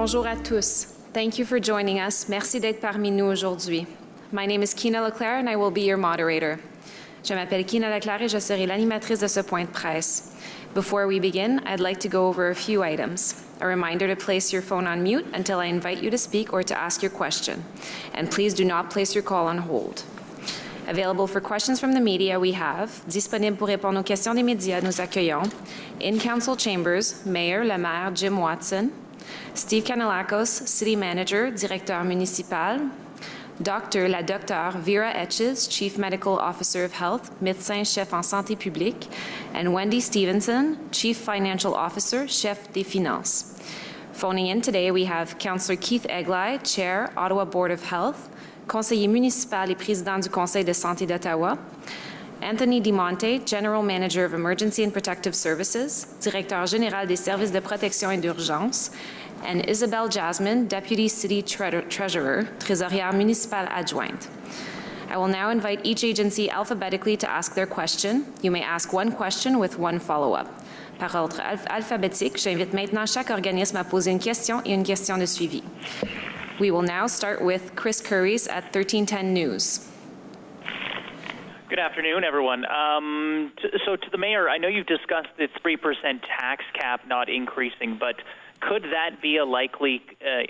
Bonjour à tous. Thank you for joining us. Merci d'être parmi nous aujourd'hui. My name is Kina Leclerc and I will be your moderator. Je m'appelle Kina Leclerc et je serai l'animatrice de ce point de presse. Before we begin, I'd like to go over a few items. A reminder to place your phone on mute until I invite you to speak or to ask your question. And please do not place your call on hold. Available for questions from the media, we have, disponible pour répondre aux questions des médias, nous accueillons, in Council Chambers, Mayor le Maire Jim Watson, Steve Kanellakos, City Manager, Directeur Municipal, la Docteur Vera Etches, Chief Medical Officer of Health, Médecin Chef en Santé Publique, and Wendy Stevenson, Chief Financial Officer, Chef des Finances. Phoning in today, we have Councillor Keith Egli, Chair, Ottawa Board of Health, Conseiller municipal et Président du Conseil de santé d'Ottawa, Anthony DiMonte, General Manager of Emergency and Protective Services, Directeur Général des Services de Protection et d'Urgence, and Isabelle Jasmine, Deputy City Treasurer, Trésorière Municipale Adjointe. I will now invite each agency alphabetically to ask their question. You may ask one question with one follow-up. Par ordre alphabétique, j'invite maintenant chaque organisme à poser une question et une question de suivi. We will now start with Chris Curries at 1310 News. Good afternoon, everyone. So to the Mayor, I know you've discussed the 3% tax cap not increasing, but could that be a likely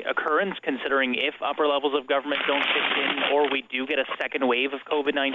occurrence, considering if upper levels of government don't kick in or we do get a second wave of COVID-19?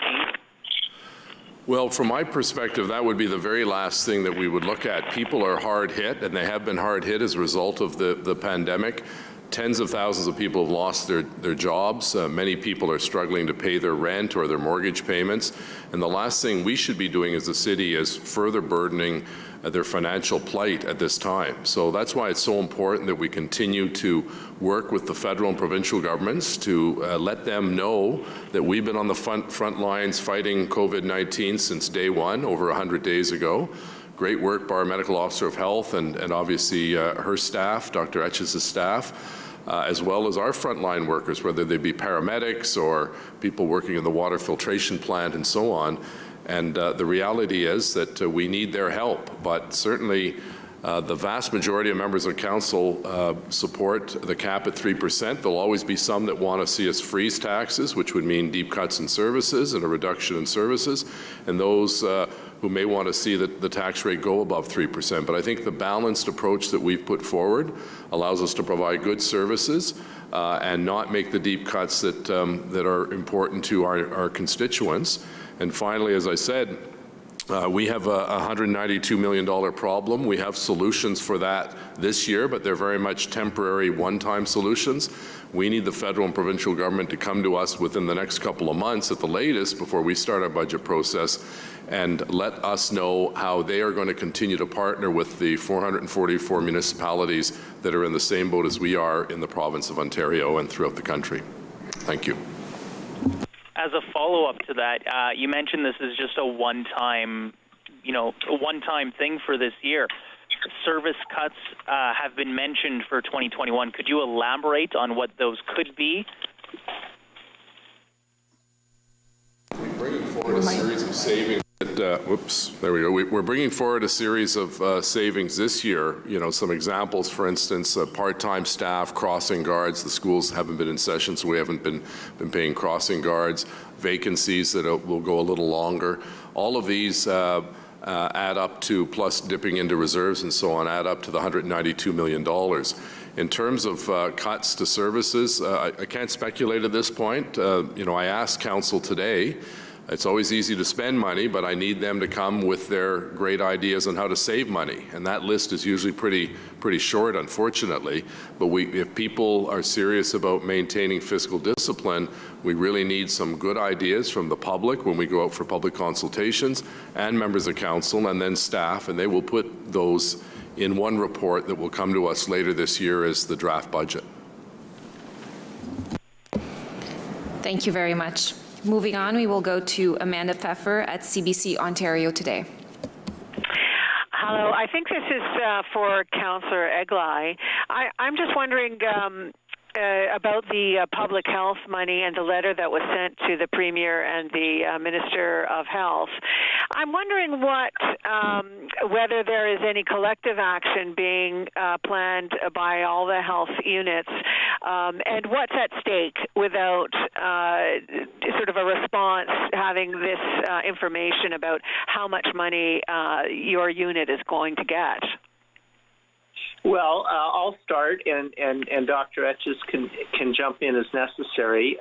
Well, from my perspective, that would be the very last thing that we would look at. People are hard hit, and they have been hard hit as a result of the pandemic. Tens of thousands of people have lost their jobs. Many people are struggling to pay their rent or their mortgage payments. And the last thing we should be doing as a city is further burdening their financial plight at this time. So that's why it's so important that we continue to work with the federal and provincial governments to let them know that we've been on the front lines fighting COVID-19 since day one, over 100 days ago. Great work by our Medical Officer of Health and obviously her staff, Dr. Etches' staff, as well as our frontline workers, whether they be paramedics or people working in the water filtration plant and so on. And the reality is that we need their help, but certainly the vast majority of members of council support the cap at 3%. There'll always be some that want to see us freeze taxes, which would mean deep cuts in services and a reduction in services, and those who may want to see the tax rate go above 3%. But I think the balanced approach that we've put forward allows us to provide good services and not make the deep cuts that are important to our constituents. And finally, as I said, we have a $192 million problem. We have solutions for that this year, but they're very much temporary one-time solutions. We need the federal and provincial government to come to us within the next couple of months at the latest before we start our budget process and let us know how they are going to continue to partner with the 444 municipalities that are in the same boat as we are in the province of Ontario and throughout the country. Thank you. As a follow-up to that, you mentioned this is just a one-time thing for this year. Service cuts have been mentioned for 2021. Could you elaborate on what those could be? We're bringing forward a series of savings. We're bringing forward a series of savings this year. Some examples, for instance, part-time staff, crossing guards. The schools haven't been in session, so we haven't been paying crossing guards. Vacancies that will go a little longer. All of these add up to, plus dipping into reserves and so on, add up to the $192 million. In terms of cuts to services, I can't speculate at this point. I asked Council today. It's always easy to spend money, but I need them to come with their great ideas on how to save money. And that list is usually pretty short, unfortunately. But if people are serious about maintaining fiscal discipline, we really need some good ideas from the public when we go out for public consultations, and members of council, and then staff, and they will put those in one report that will come to us later this year as the draft budget. Thank you very much. Moving on, we will go to Amanda Pfeffer at CBC Ontario Today. Hello, I think this is for Councillor Egli. I'm just wondering, about the public health money and the letter that was sent to the Premier and the Minister of Health. I'm wondering whether there is any collective action being planned by all the health units, and what's at stake without sort of a response having this information about how much money your unit is going to get. Well, I'll start, and Dr. Etches can jump in as necessary.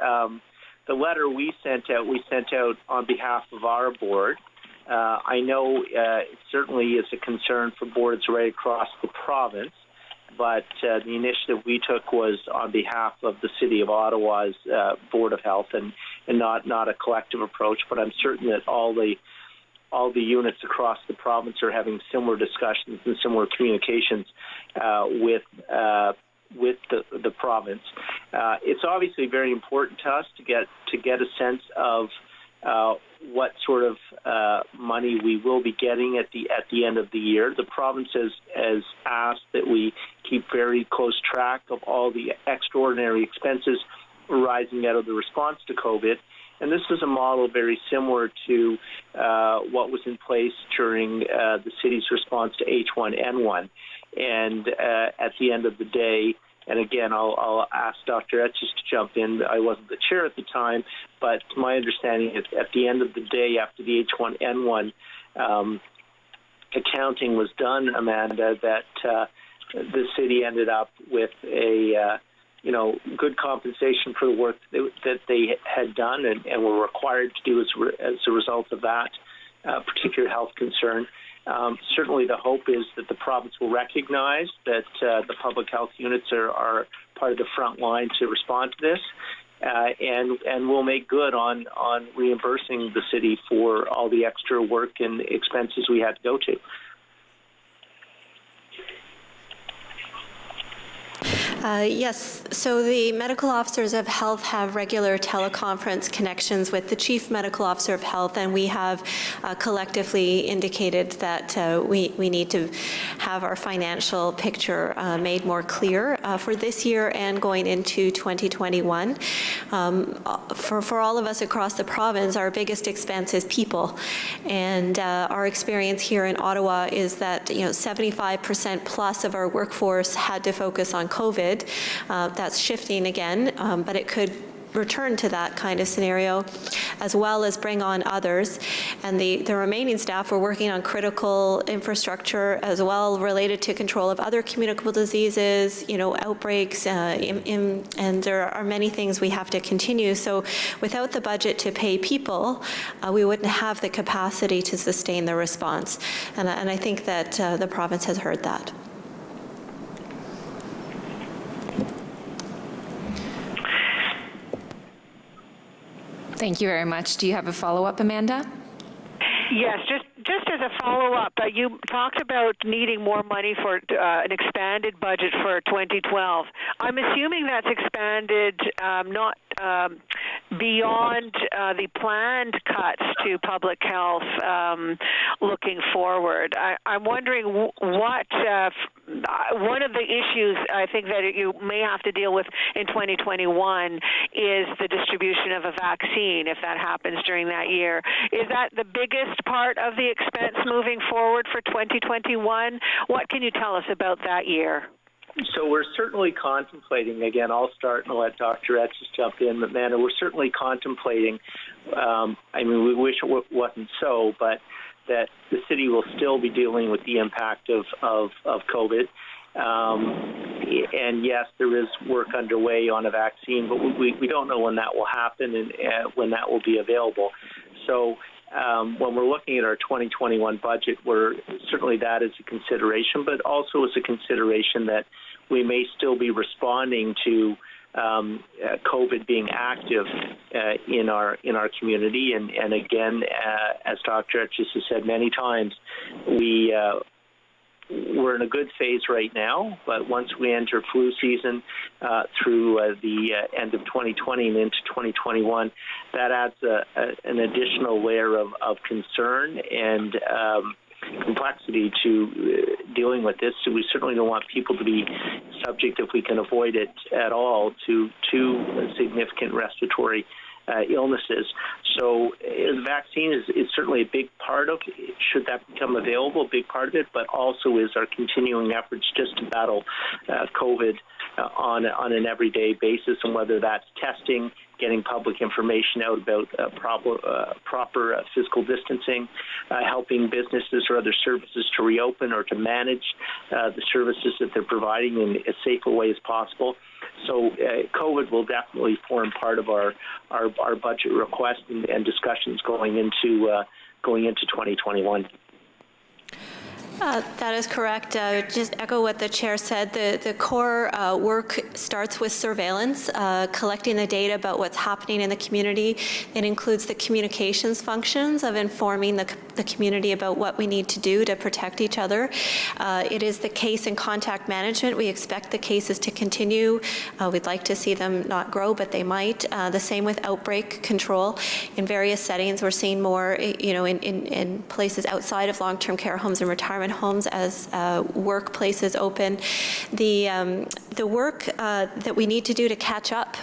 The letter we sent out on behalf of our board. I know it certainly is a concern for boards right across the province, but the initiative we took was on behalf of the City of Ottawa's Board of Health, and not a collective approach. But I'm certain that all the units across the province are having similar discussions and similar communications with the province. It's obviously very important to us to get a sense of what sort of money we will be getting at the end of the year. The province has asked that we keep very close track of all the extraordinary expenses arising out of the response to COVID. And this is a model very similar to what was in place during the city's response to H1N1. And at the end of the day, and again, I'll ask Dr. Etches to jump in. I wasn't the chair at the time, but my understanding is at the end of the day, after the H1N1 accounting was done, Amanda, that the city ended up with a good compensation for the work that they had done and were required to do as a result of that particular health concern. Certainly the hope is that the province will recognize that the public health units are part of the front line to respond to this, and will make good on reimbursing the city for all the extra work and expenses we had to go to. Yes, so the medical officers of health have regular teleconference connections with the chief medical officer of health, and we have collectively indicated that we need to have our financial picture made more clear for this year and going into 2021. For all of us across the province, our biggest expense is people, and our experience here in Ottawa is that 75% plus of our workforce had to focus on COVID. That's shifting again, but it could return to that kind of scenario, as well as bring on others. And the remaining staff were working on critical infrastructure as well related to control of other communicable diseases, outbreaks, and there are many things we have to continue. So without the budget to pay people, we wouldn't have the capacity to sustain the response. And I think that the province has heard that. Thank you very much. Do you have a follow-up, Amanda? Yes, just as a follow-up, you talked about needing more money for an expanded budget for 2012. I'm assuming that's expanded not beyond the planned cuts to public health looking forward. I'm wondering what one of the issues I think that you may have to deal with in 2021 is the distribution of a vaccine, if that happens during that year. Is that the biggest part of the expense moving forward for 2021? What can you tell us about that year? So we're certainly contemplating, again, I'll start and let Dr. Etches jump in, but Amanda, we're certainly contemplating, we wish it wasn't so, but that the city will still be dealing with the impact of COVID. And yes, there is work underway on a vaccine, but we don't know when that will happen and when that will be available. So when we're looking at our 2021 budget, certainly that is a consideration, but also is a consideration that we may still be responding to COVID being active in our community. And again, as Dr. Etches has said many times, we're in a good phase right now, but once we enter flu season through the end of 2020 and into 2021, that adds an additional layer of concern and complexity to dealing with this. So we certainly don't want people to be subject, if we can avoid it at all, to significant respiratory illnesses. So the vaccine is certainly a big part of it, should that become available, a big part of it, but also is our continuing efforts just to battle COVID on an everyday basis, and whether that's testing, getting public information out about proper physical distancing, helping businesses or other services to reopen or to manage the services that they're providing in as safe a way as possible. So COVID will definitely form part of our budget request and discussions going into 2021. That is correct. Just echo what the chair said. The core work starts with surveillance, collecting the data about what's happening in the community. It includes the communications functions of informing the community about what we need to do to protect each other. It is the case and contact management. We expect the cases to continue. We'd like to see them not grow, but they might. The same with outbreak control. In various settings, we're seeing more, in places outside of long-term care homes and retirement homes as workplaces open. The work that we need to do to catch up.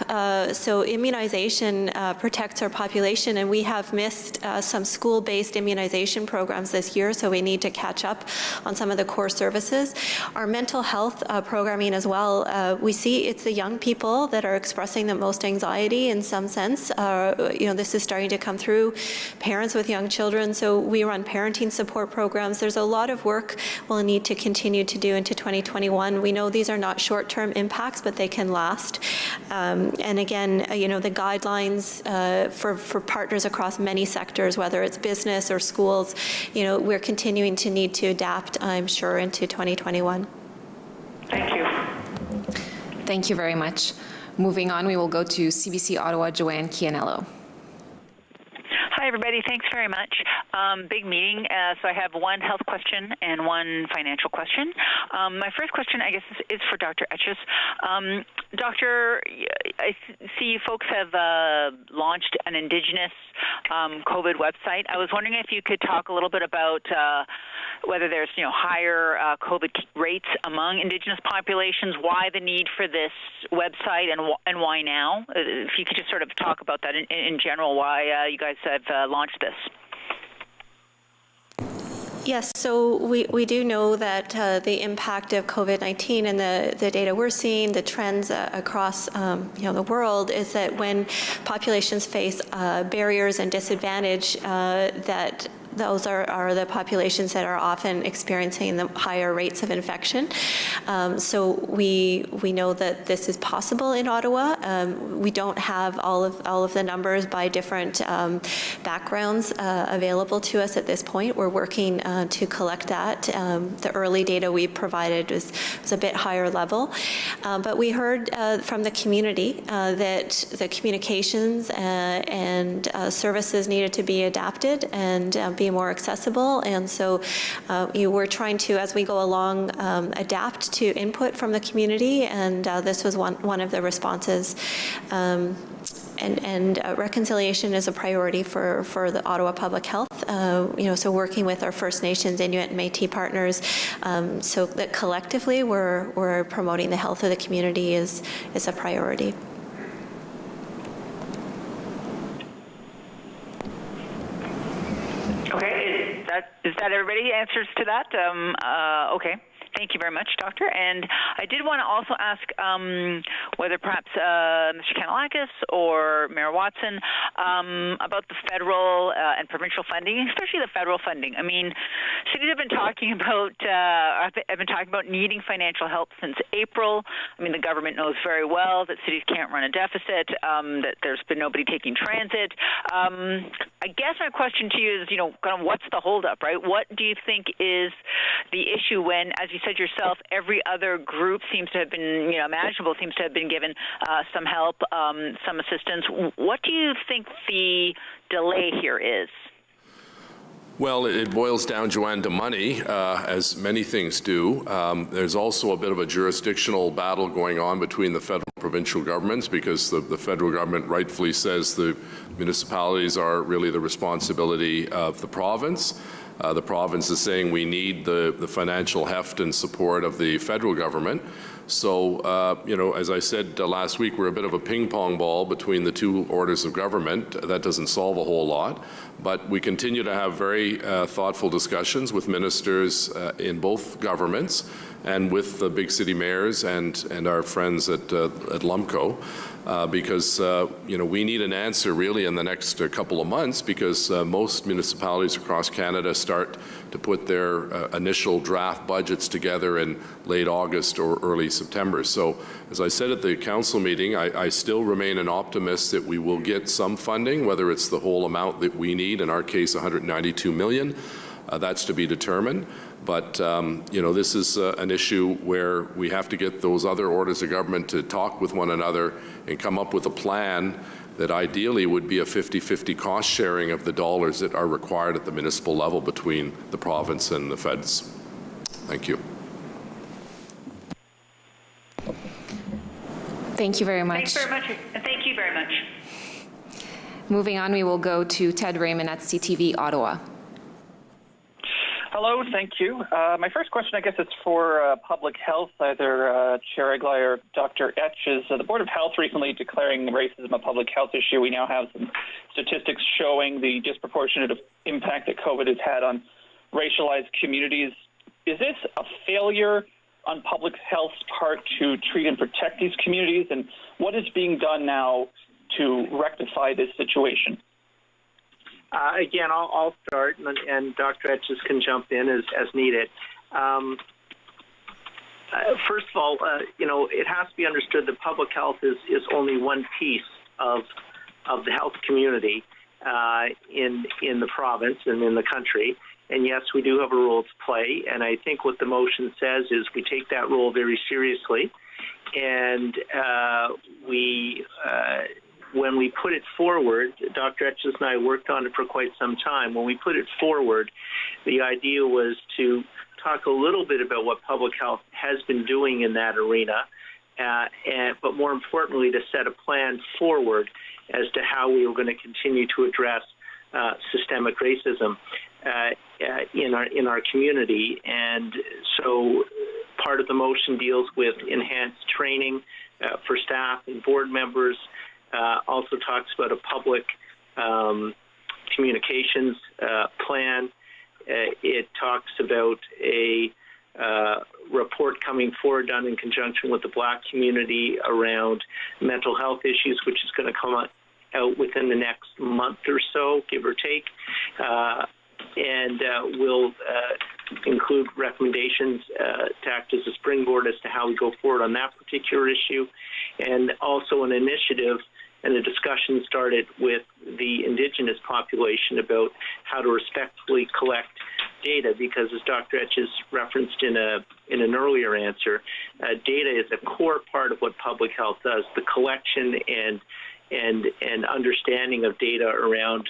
So immunization protects our population, and we have missed some school-based immunization programs this year, so we need to catch up on some of the core services. Our mental health programming as well. We see it's the young people that are expressing the most anxiety in some sense. This is starting to come through parents with young children, so we run parenting support programs. There's a lot of work we'll need to continue to do into 2021. We know these are not short-term impacts, but they can last. And again, the guidelines for partners across many sectors, whether it's business or schools, we're continuing to need to adapt, I'm sure, into 2021. Thank you. Thank you very much. Moving on, we will go to CBC Ottawa, Joanne Chianello. Hi, everybody. Thanks very much. Big meeting. So I have one health question and one financial question. My first question, I guess, is for Dr. Etches. Doctor, I see you folks have launched an Indigenous COVID website. I was wondering if you could talk a little bit about whether there's higher COVID rates among Indigenous populations, why the need for this website, and why now? If you could just sort of talk about that in general, why you guys have launched this. Yes, so we do know that the impact of COVID-19 and the data we're seeing, the trends across the world, is that when populations face barriers and disadvantage, that those are the populations that are often experiencing the higher rates of infection. So we know that this is possible in Ottawa. We don't have all of the numbers by different backgrounds available to us at this point. We're working to collect that. The early data we provided was a bit higher level. But we heard from the community that the communications and services needed to be adapted and be more accessible, and so we're trying to, as we go along, adapt to input from the community, and this was one of the responses. And reconciliation is a priority for the Ottawa Public Health. So working with our First Nations, Inuit, and Métis partners, so that collectively we're promoting the health of the community is a priority. Okay, is that everybody answers to that? Okay. Thank you very much, Doctor. And I did want to also ask whether perhaps Mr. Kanellakis or Mayor Watson about the federal and provincial funding, especially the federal funding. I mean, cities have been talking about needing financial help since April. I mean, the government knows very well that cities can't run a deficit, that there's been nobody taking transit. I guess my question to you is, kind of what's the holdup, right? What do you think is the issue when, as you said yourself, every other group seems to have been, imaginable, seems to have been given some help, some assistance? What do you think the delay here is? Well, it boils down, Joanne, to money, as many things do. There's also a bit of a jurisdictional battle going on between the federal and provincial governments, because the federal government rightfully says the municipalities are really the responsibility of the province. The province is saying we need the financial heft and support of the federal government. So, as I said last week, we're a bit of a ping pong ball between the two orders of government. That doesn't solve a whole lot, but we continue to have very thoughtful discussions with ministers in both governments and with the big city mayors and our friends at LUMCO. Because we need an answer really in the next couple of months, because most municipalities across Canada start to put their initial draft budgets together in late August or early September. So as I said at the council meeting, I still remain an optimist that we will get some funding, whether it's the whole amount that we need, in our case $192 million. That's to be determined. But, this is an issue where we have to get those other orders of government to talk with one another and come up with a plan that ideally would be a 50-50 cost sharing of the dollars that are required at the municipal level between the province and the feds. Thank you. Thank you very much. Thanks very much. Thank you very much. Moving on, we will go to Ted Raymond at CTV Ottawa. Hello, thank you. My first question, I guess, is for public health, either Chair Egli or Dr. Etch. Is the Board of Health recently declaring racism a public health issue? We now have some statistics showing the disproportionate impact that COVID has had on racialized communities. Is this a failure on public health's part to treat and protect these communities? And what is being done now to rectify this situation? Again, I'll start, and Dr. Etches can jump in as needed. First of all, it has to be understood that public health is only one piece of the health community in the province and in the country. And yes, we do have a role to play. And I think what the motion says is we take that role very seriously, and when we put it forward, Dr. Etches and I worked on it for quite some time. When we put it forward, the idea was to talk a little bit about what public health has been doing in that arena, but more importantly, to set a plan forward as to how we were going to continue to address systemic racism in our community. And so part of the motion deals with enhanced training for staff and board members. Also talks about a public communications plan. It talks about a report coming forward done in conjunction with the Black community around mental health issues, which is going to come out within the next month or so, give or take. And we'll include recommendations to act as a springboard as to how we go forward on that particular issue, and also an initiative and a discussion started with the Indigenous population about how to respectfully collect data, because as Dr. Etches referenced in an earlier answer, data is a core part of what public health does, the collection and understanding of data around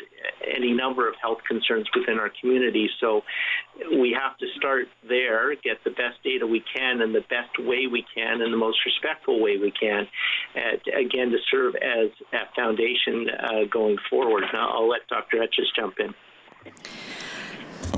any number of health concerns within our community. So we have to start there, get the best data we can in the best way we can, in the most respectful way we can, again, to serve as a foundation going forward. Now, I'll let Dr. Etches jump in.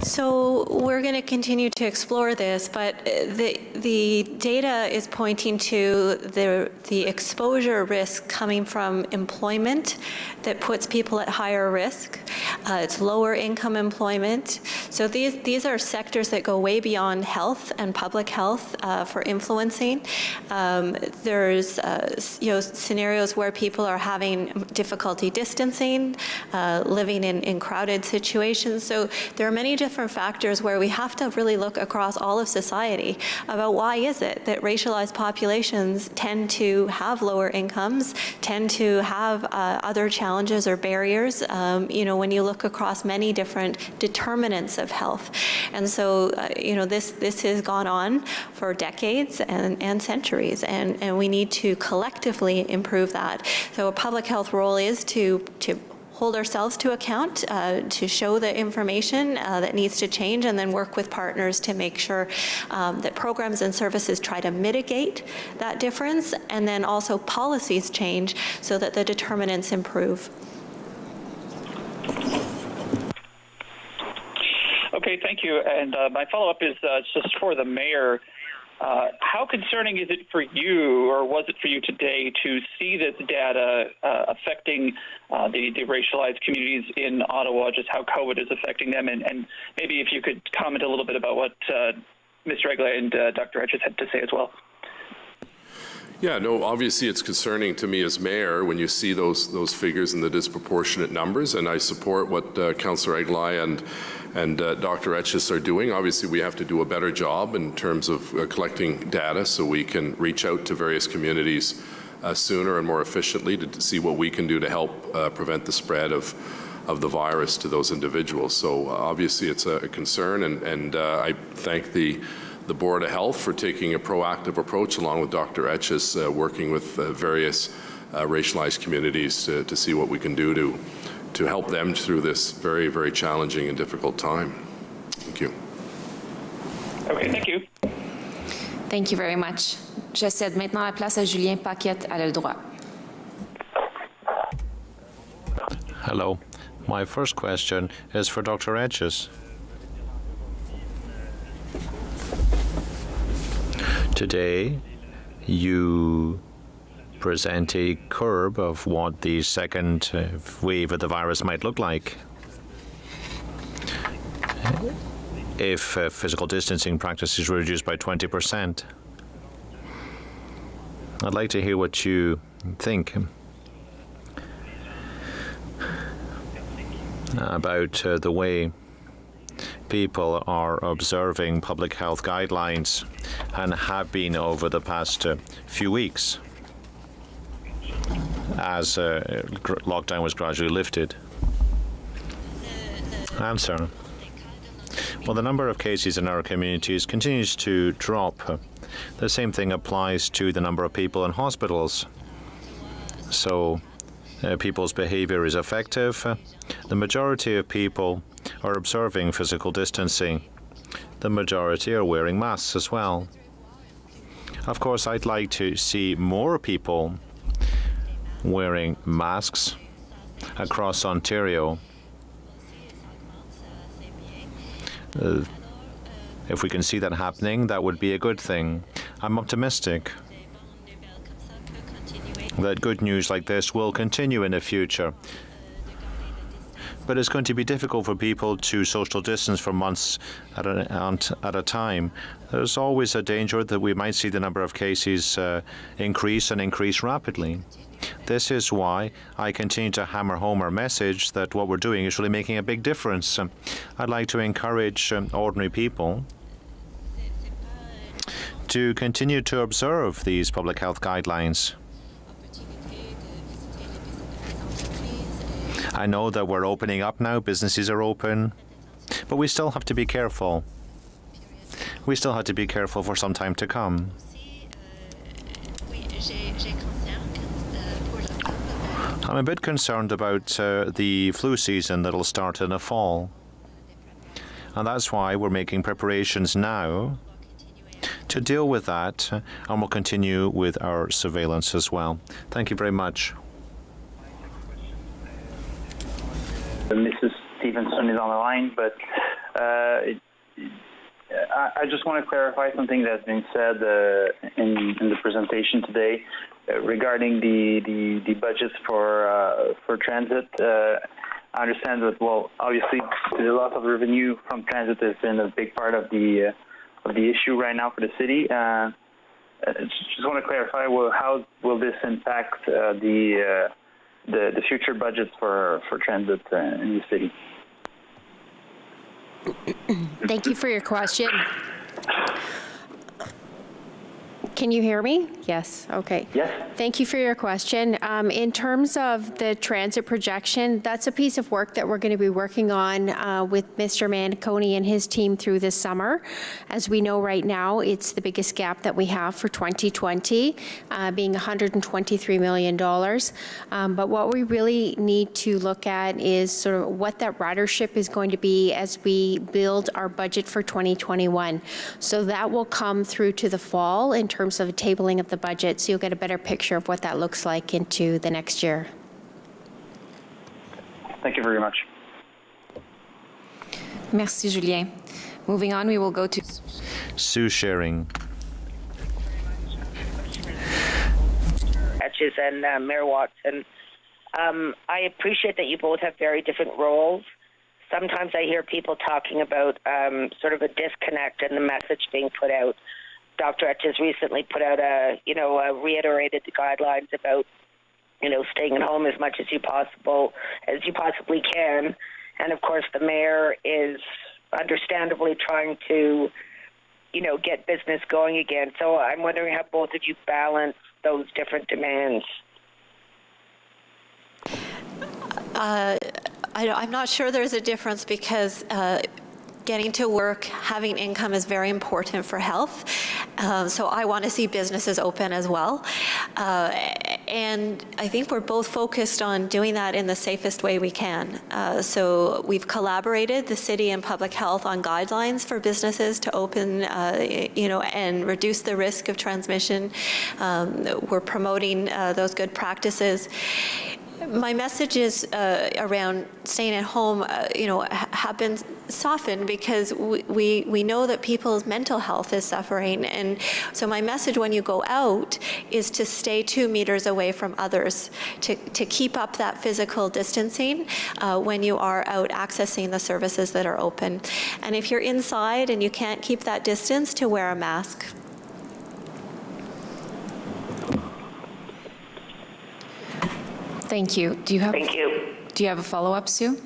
So we're going to continue to explore this, but the data is pointing to the exposure risk coming from employment that puts people at higher risk. It's lower income employment. So these are sectors that go way beyond health and public health for influencing. There's scenarios where people are having difficulty distancing, living in crowded situations. So there are many different factors where we have to really look across all of society about why is it that racialized populations tend to have lower incomes, tend to have other challenges or barriers, when you look across many different determinants of health. And so, this has gone on for decades and centuries, and we need to collectively improve that. So a public health role is to hold ourselves to account, to show the information that needs to change, and then work with partners to make sure that programs and services try to mitigate that difference, and then also policies change so that the determinants improve. Okay, thank you. And my follow-up is just for the mayor. How concerning is it for you, or was it for you today, to see this data affecting the racialized communities in Ottawa, just how COVID is affecting them? And maybe if you could comment a little bit about what Mr. Regla and Dr. Etches had to say as well. Yeah, no, obviously it's concerning to me as mayor when you see those figures and the disproportionate numbers, and I support what Councillor Eglai and Dr. Etches are doing. Obviously, we have to do a better job in terms of collecting data so we can reach out to various communities sooner and more efficiently to see what we can do to help prevent the spread of the virus to those individuals. So obviously it's a concern, and I thank the Board of Health for taking a proactive approach along with Dr. Etches, working with various racialized communities to see what we can do to help them through this very, very challenging and difficult time. Thank you. Okay, thank you. Thank you very much. Je cède maintenant la place à Julien Paquette à le droit. Hello. My first question is for Dr. Etches. Today, you present a curve of what the second wave of the virus might look like if physical distancing practices were reduced by 20%. I'd like to hear what you think about the way people are observing public health guidelines and have been over the past few weeks as lockdown was gradually lifted. Answer. Well, the number of cases in our communities continues to drop. The same thing applies to the number of people in hospitals. So people's behavior is effective. The majority of people are observing physical distancing. The majority are wearing masks as well. Of course, I'd like to see more people wearing masks across Ontario. If we can see that happening, that would be a good thing. I'm optimistic that good news like this will continue in the future. But it's going to be difficult for people to social distance for months at a time. There's always a danger that we might see the number of cases increase and increase rapidly. This is why I continue to hammer home our message that what we're doing is really making a big difference. I'd like to encourage ordinary people to continue to observe these public health guidelines. I know that we're opening up now, businesses are open, but we still have to be careful. We still have to be careful for some time to come. I'm a bit concerned about the flu season that'll start in the fall. And that's why we're making preparations now to deal with that, and we'll continue with our surveillance as well. Thank you very much. Mrs. Stevenson is on the line, but I just want to clarify something that's been said in the presentation today regarding the budgets for transit. I understand that, well, obviously the loss of revenue from transit has been a big part of the issue right now for the city. Just want to clarify, well, how will this impact the future budgets for transit in the city? Thank you for your question. Can you hear me? Yes. Okay. Yes. Thank you for your question. In terms of the transit projection, that's a piece of work that we're going to be working on with Mr. Manconi and his team through this summer. As we know right now, it's the biggest gap that we have for 2020, being $123 million. But what we really need to look at is sort of what that ridership is going to be as we build our budget for 2021. So that will come through to the fall in terms of a tabling of the budget, so you'll get a better picture of what that looks like into the next year. Thank you very much. Merci, Julien. Moving on, we will go to Sue Sharing. Etches and Mayor Watson. I appreciate that you both have very different roles. Sometimes I hear people talking about sort of a disconnect in the message being put out. Dr. Etches recently put out reiterated the guidelines about, staying at home as much as you possibly can. And of course, the mayor is understandably trying to, get business going again. So I'm wondering how both of you balance those different demands. I'm not sure there's a difference because getting to work, having income is very important for health. So I want to see businesses open as well. And I think we're both focused on doing that in the safest way we can. So we've collaborated, the city and public health, on guidelines for businesses to open, and reduce the risk of transmission. We're promoting those good practices. My messages around staying at home, have been softened because we know that people's mental health is suffering. And so my message when you go out is to stay 2 meters away from others, to keep up that physical distancing when you are out accessing the services that are open. And if you're inside and you can't keep that distance, to wear a mask. Thank you. Do you have a follow-up, Sue?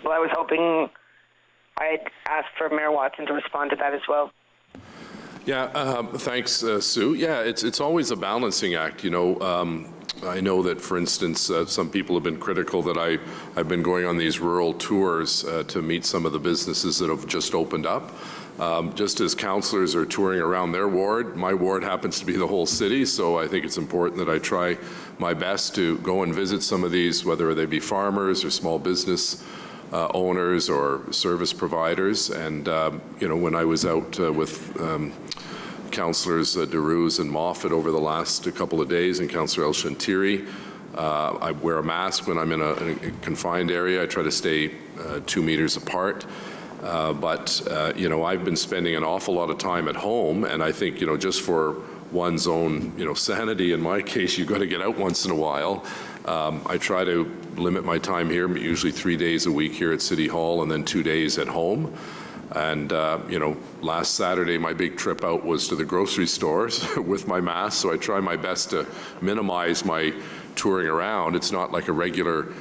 Well, I was hoping I'd ask for Mayor Watson to respond to that as well. Yeah, thanks, Sue. Yeah, it's always a balancing act. I know that, for instance, some people have been critical that I've been going on these rural tours to meet some of the businesses that have just opened up. Just as councillors are touring around their ward, my ward happens to be the whole city, so I think it's important that I try my best to go and visit some of these, whether they be farmers or small business owners or service providers. And, when I was out with councillors DeRuse and Moffat over the last couple of days, and Councillor El Shantiri, I wear a mask when I'm in a confined area. I try to stay 2 meters apart. But I've been spending an awful lot of time at home, and I think, just for one's own, sanity, in my case, you've got to get out once in a while. I try to limit my time here, usually 3 days a week here at City Hall and then 2 days at home. And, last Saturday, my big trip out was to the grocery stores with my mask, so I try my best to minimize my touring around. It's not like a regular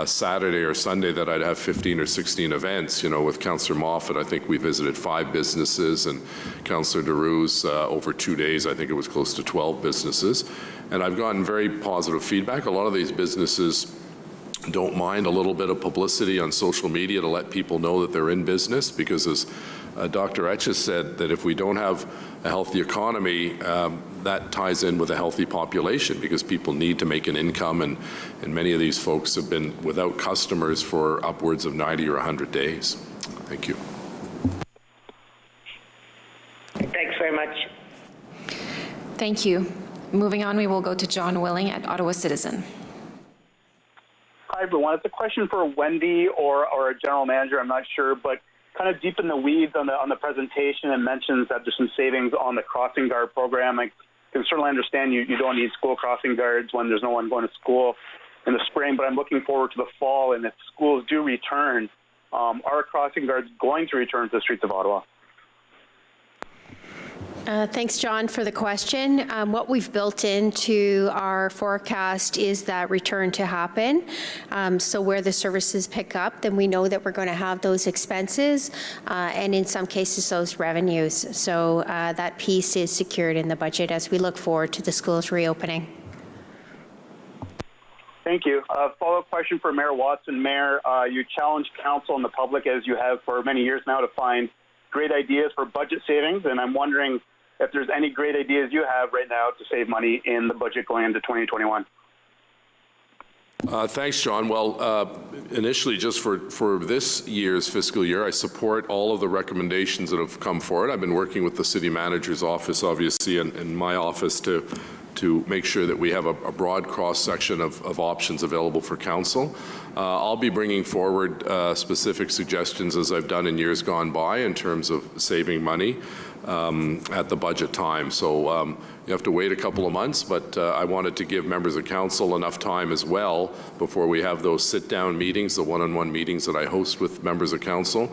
Saturday or Sunday that I'd have 15 or 16 events. With Councillor Moffat, I think we visited 5 businesses, and Councillor DeRuse, over 2 days, I think it was close to 12 businesses. And I've gotten very positive feedback. A lot of these businesses don't mind a little bit of publicity on social media to let people know that they're in business, because as Dr. Etches said, that if we don't have a healthy economy, that ties in with a healthy population, because people need to make an income, and many of these folks have been without customers for upwards of 90 or 100 days. Thank you. Thanks very much. Thank you. Moving on, we will go to John Willing at Ottawa Citizen. Hi, everyone. It's a question for Wendy or a general manager, I'm not sure, but kind of deep in the weeds on the presentation, and mentions that there's some savings on the crossing guard program. I can certainly understand you don't need school crossing guards when there's no one going to school in the spring, but I'm looking forward to the fall, and if schools do return, are crossing guards going to return to the streets of Ottawa? Thanks, John, for the question. What we've built into our forecast is that return to happen. So where the services pick up, then we know that we're going to have those expenses and in some cases those revenues. So that piece is secured in the budget as we look forward to the schools reopening. Thank you. Follow-up question for Mayor Watson. Mayor, you challenge council and the public, as you have for many years now, to find great ideas for budget savings, and I'm wondering if there's any great ideas you have right now to save money in the budget going into 2021. Thanks, John. Well, initially, just for this year's fiscal year, I support all of the recommendations that have come forward. I've been working with the city manager's office, obviously, and my office to to make sure that we have a broad cross-section of options available for council. I'll be bringing forward specific suggestions, as I've done in years gone by, in terms of saving money at the budget time. So you have to wait a couple of months, but I wanted to give members of council enough time as well before we have those sit-down meetings, the one-on-one meetings that I host with members of council,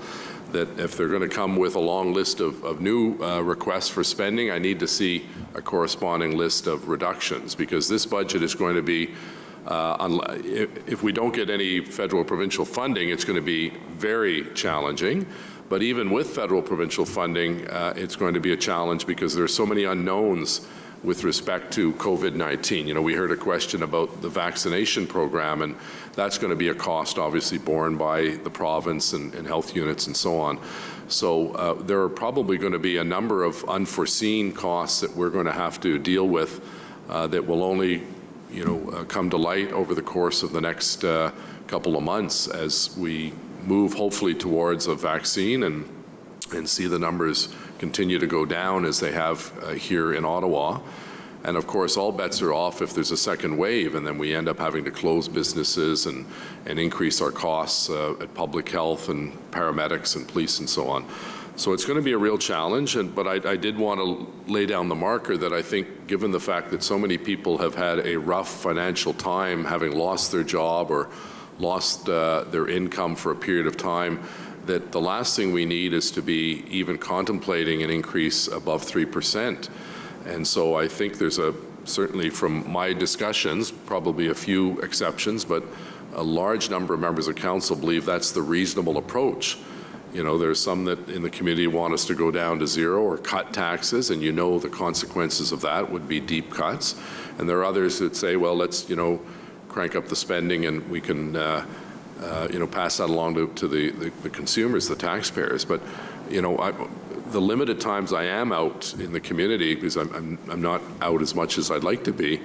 that if they're going to come with a long list of new requests for spending, I need to see a corresponding list of reductions, because this budget is going to be, if we don't get any federal or provincial funding, it's going to be very challenging. But even with federal provincial funding, it's going to be a challenge because there are so many unknowns with respect to COVID-19. You know, we heard a question about the vaccination program, and that's going to be a cost obviously borne by the province and health units and so on. So there are probably going to be a number of unforeseen costs that we're going to have to deal with that will only, you know, come to light over the course of the next couple of months as we move hopefully towards a vaccine and see the numbers continue to go down as they have here in Ottawa. And of course, all bets are off if there's a second wave, and then we end up having to close businesses and increase our costs at public health and paramedics and police and so on. So it's going to be a real challenge, but I did want to lay down the marker that I think, given the fact that so many people have had a rough financial time, having lost their job or lost their income for a period of time, that the last thing we need is to be even contemplating an increase above 3%. And so I think there's certainly from my discussions, probably a few exceptions, but a large number of members of council believe that's the reasonable approach. You know, there's some that in the community want us to go down to zero or cut taxes, and you know the consequences of that would be deep cuts. And there are others that say, well, let's, you know, crank up the spending and we can you know, pass that along to the consumers, the taxpayers. But, you know, the limited times I am out in the community, because I'm not out as much as I'd like to be,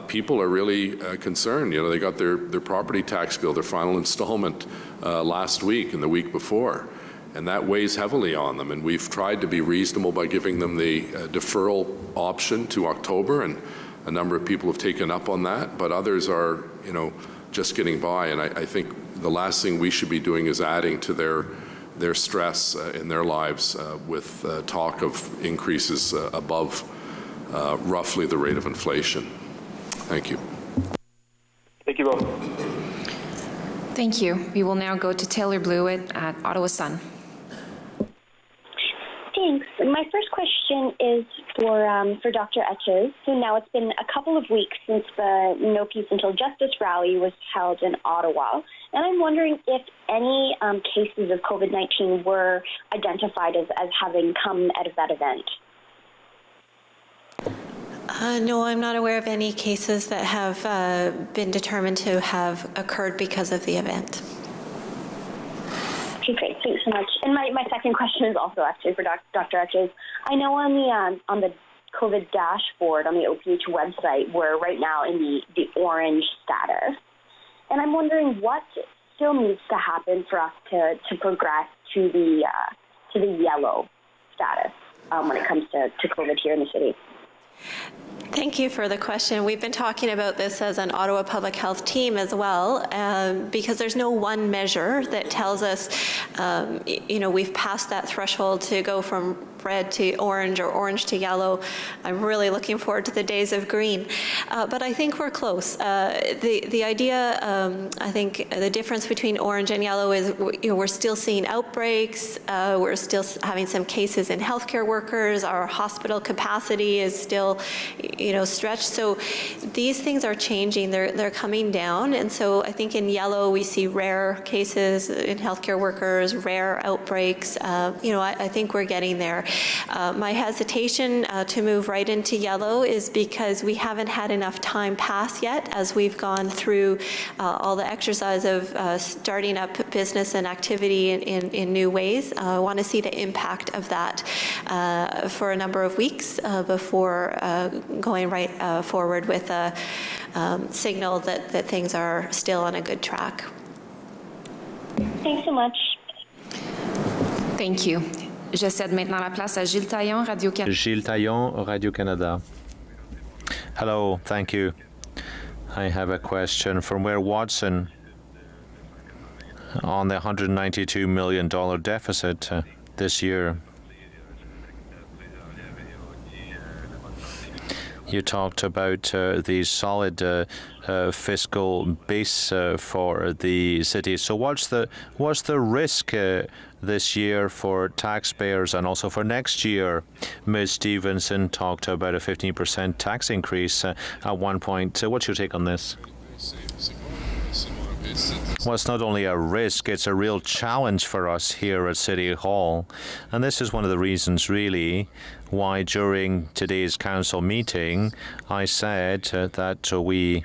people are really concerned. You know, they got their property tax bill, their final installment last week and the week before, and that weighs heavily on them. And we've tried to be reasonable by giving them the deferral option to October, and a number of people have taken up on that, but others are, you know, just getting by. And I think the last thing we should be doing is adding to their stress in their lives with talk of increases above roughly the rate of inflation. Thank you. Thank you both. Thank you. We will now go to Taylor Blewett at Ottawa Sun. Thanks. My first question is for Dr. Etches. So now it's been a couple of weeks since the No Peace Until Justice rally was held in Ottawa, and I'm wondering if any cases of COVID-19 were identified as having come out of that event. No, I'm not aware of any cases that have been determined to have occurred because of the event. Okay, great. Thanks so much. And my second question is also actually for Dr. Etches. I know on the COVID dashboard on the OPH website, we're right now in the orange status, and I'm wondering what still needs to happen for us to progress to the yellow status when it comes to COVID here in the city. Thank you for the question. We've been talking about this as an Ottawa Public Health team as well, because there's no one measure that tells us, you know, we've passed that threshold to go from red to orange or orange to yellow. I'm really looking forward to the days of green. But I think we're close. The idea, I think the difference between orange and yellow is, you know, we're still seeing outbreaks. We're still having some cases in healthcare workers. Our hospital capacity is still, you know, stretched. So these things are changing. They're coming down. And so I think in yellow we see rare cases in healthcare workers, rare outbreaks. You know, I think we're getting there. My hesitation to move right into yellow is because we haven't had enough time pass yet as we've gone through all the exercise of starting up business and activity in new ways. I want to see the impact of that for a number of weeks before going right forward with a signal that things are still on a good track. Thanks so much. Thank you. Je cède maintenant la place à Gilles Taillon, Radio-Canada. Gilles Taillon, Radio-Canada. Hello, thank you. I have a question from Mayor Watson on the $192 million deficit this year. You talked about the solid fiscal base for the city. So what's the risk this year for taxpayers and also for next year? Ms. Stevenson talked about a 15% tax increase at one point. What's your take on this? Well, it's not only a risk, it's a real challenge for us here at City Hall. And this is one of the reasons, really, why during today's council meeting, I said that we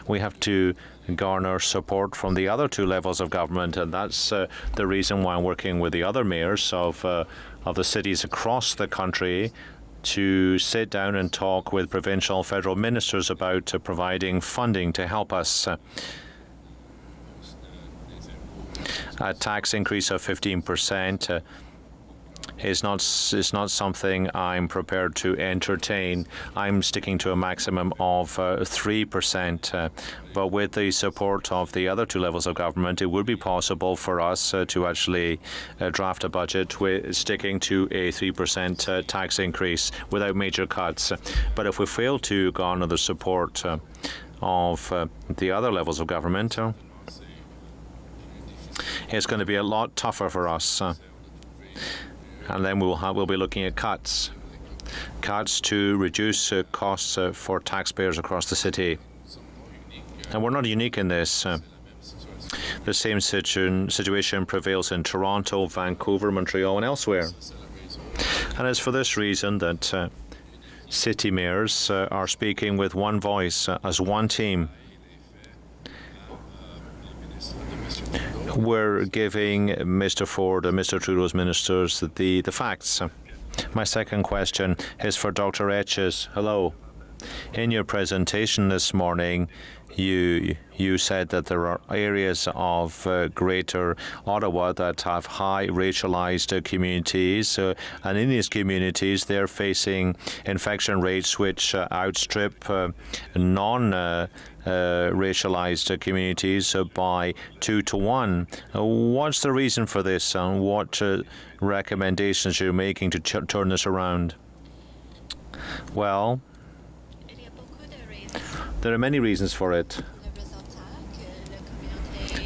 have to garner support from the other two levels of government, and that's the reason why I'm working with the other mayors of the cities across the country to sit down and talk with provincial federal ministers about providing funding to help us. A tax increase of 15% is not something I'm prepared to entertain. I'm sticking to a maximum of 3%. But with the support of the other two levels of government, it would be possible for us to actually draft a budget with sticking to a 3% tax increase without major cuts. But if we fail to garner the support of the other levels of government, it's going to be a lot tougher for us. And then we'll be looking at cuts to reduce costs for taxpayers across the city. And we're not unique in this. The same situation prevails in Toronto, Vancouver, Montreal, and elsewhere. And it's for this reason that city mayors are speaking with one voice, as one team. We're giving Mr. Ford and Mr. Trudeau's ministers the facts. My second question is for Dr. Etches. Hello. In your presentation this morning, you said that there are areas of Greater Ottawa that have high racialized communities, and in these communities they're facing infection rates which outstrip non-racialized communities by 2 to 1. What's the reason for this, and what recommendations you're making to turn this around? Well, there are many reasons for it.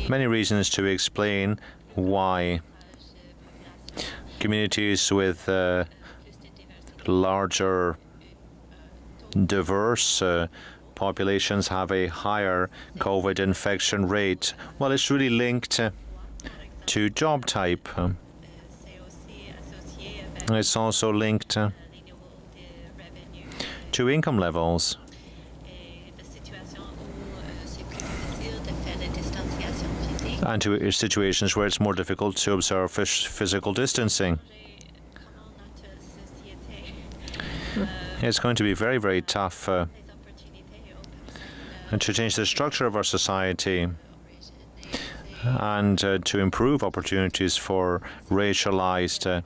Many reasons to explain why communities with larger, diverse populations have a higher COVID infection rate. Well, it's really linked to job type. It's also linked to income levels. And to situations where it's more difficult to observe physical distancing. It's going to be very, very tough to change the structure of our society and to improve opportunities for racialized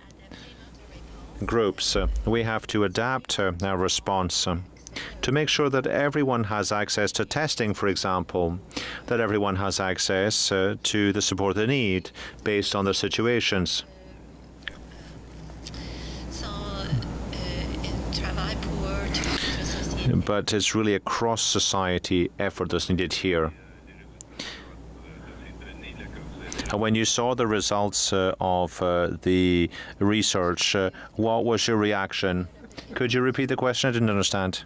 groups. We have to adapt our response to make sure that everyone has access to testing, for example, that everyone has access to the support they need based on their situations. But it's really a cross-society effort that's needed here. And when you saw the results of the research, what was your reaction? Could you repeat the question? I didn't understand.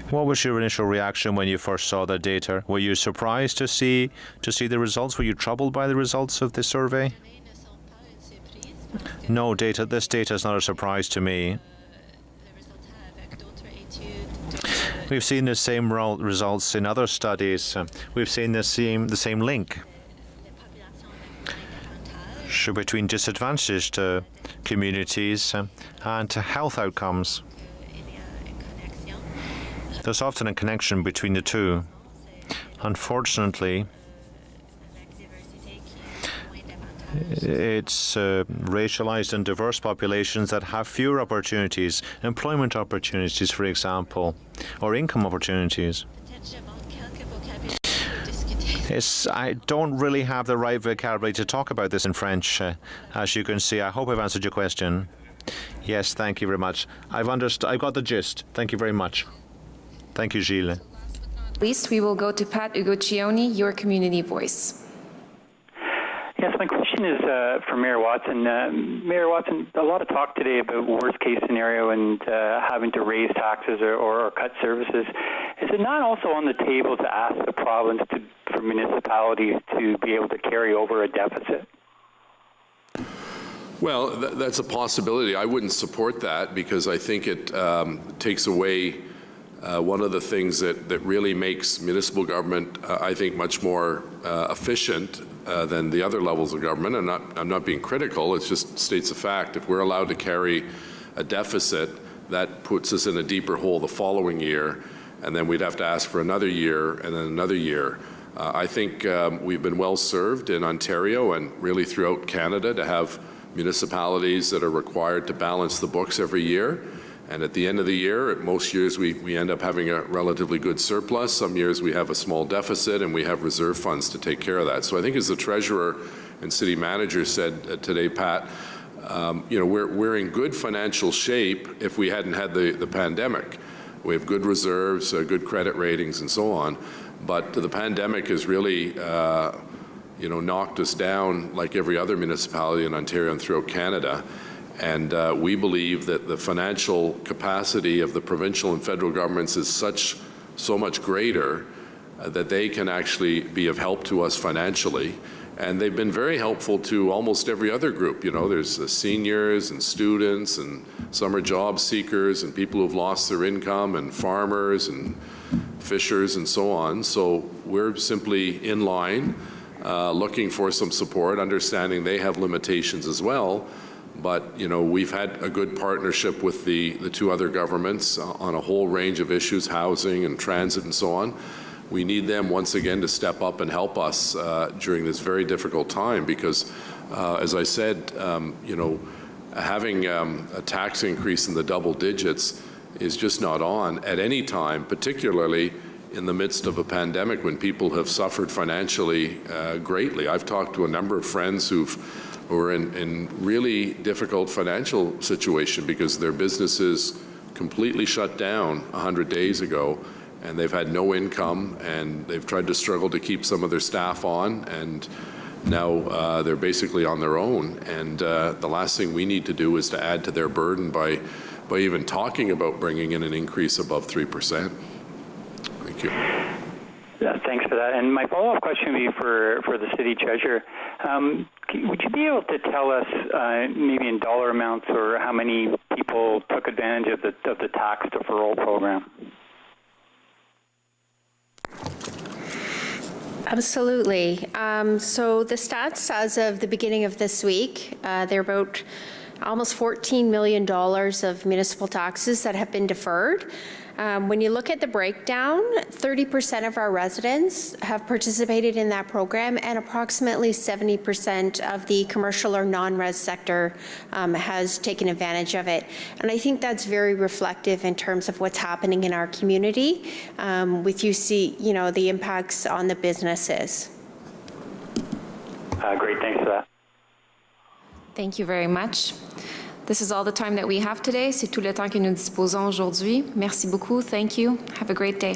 What was your initial reaction when you first saw the data? Were you surprised to see the results? Were you troubled by the results of the survey? No, this data is not a surprise to me. We've seen the same results in other studies. We've seen the same link between disadvantaged communities and health outcomes. There's often a connection between the two. It's racialized and diverse populations that have fewer opportunities, employment opportunities, for example, or income opportunities. I don't really have the right vocabulary to talk about this in French, as you can see. I hope I've answered your question. Yes, thank you very much. I've got the gist. Thank you very much. Thank you, Gilles. Least, we will go to Pat Uguccione, your community voice. Yes, my question is for Mayor Watson. Mayor Watson, a lot of talk today about worst-case scenario and having to raise taxes or cut services. Is it not also on the table to ask the province for municipalities to be able to carry over a deficit? Well, that's a possibility. I wouldn't support that because I think it takes away one of the things that really makes municipal government, I think, much more efficient than the other levels of government. I'm not being critical. It just states a fact. If we're allowed to carry a deficit, that puts us in a deeper hole the following year, and then we'd have to ask for another year and then another year. I think we've been well served in Ontario and really throughout Canada to have municipalities that are required to balance the books every year. And at the end of the year, most years we end up having a relatively good surplus. Some years we have a small deficit and we have reserve funds to take care of that. So I think as the Treasurer and City Manager said today, Pat, we're in good financial shape if we hadn't had the pandemic. We have good reserves, good credit ratings and so on. But the pandemic has really knocked us down like every other municipality in Ontario and throughout Canada. And we believe that the financial capacity of the provincial and federal governments is so much greater that they can actually be of help to us financially. And they've been very helpful to almost every other group. There's seniors and students and summer job seekers and people who've lost their income and farmers and fishers and so on. So we're simply in line looking for some support, understanding they have limitations as well. But, we've had a good partnership with the two other governments on a whole range of issues, housing and transit and so on. We need them once again to step up and help us during this very difficult time because, as I said, having a tax increase in the double digits is just not on at any time, particularly in the midst of a pandemic when people have suffered financially greatly. I've talked to a number of friends who are in really difficult financial situation because their businesses completely shut down 100 days ago and they've had no income and they've tried to struggle to keep some of their staff on and now they're basically on their own. And the last thing we need to do is to add to their burden by even talking about bringing in an increase above 3%. Thank you. Thanks for that. And my follow-up question would be for the City Treasurer. Would you be able to tell us maybe in dollar amounts or how many people took advantage of the tax deferral program? Absolutely. So the stats as of the beginning of this week, they're about almost $14 million of municipal taxes that have been deferred. When you look at the breakdown, 30% of our residents have participated in that program, and approximately 70% of the commercial or non-res sector has taken advantage of it. And I think that's very reflective in terms of what's happening in our community with the impacts on the businesses. Great, thanks for that. Thank you very much. This is all the time that we have today. C'est tout le temps que nous disposons aujourd'hui. Merci beaucoup. Thank you. Have a great day.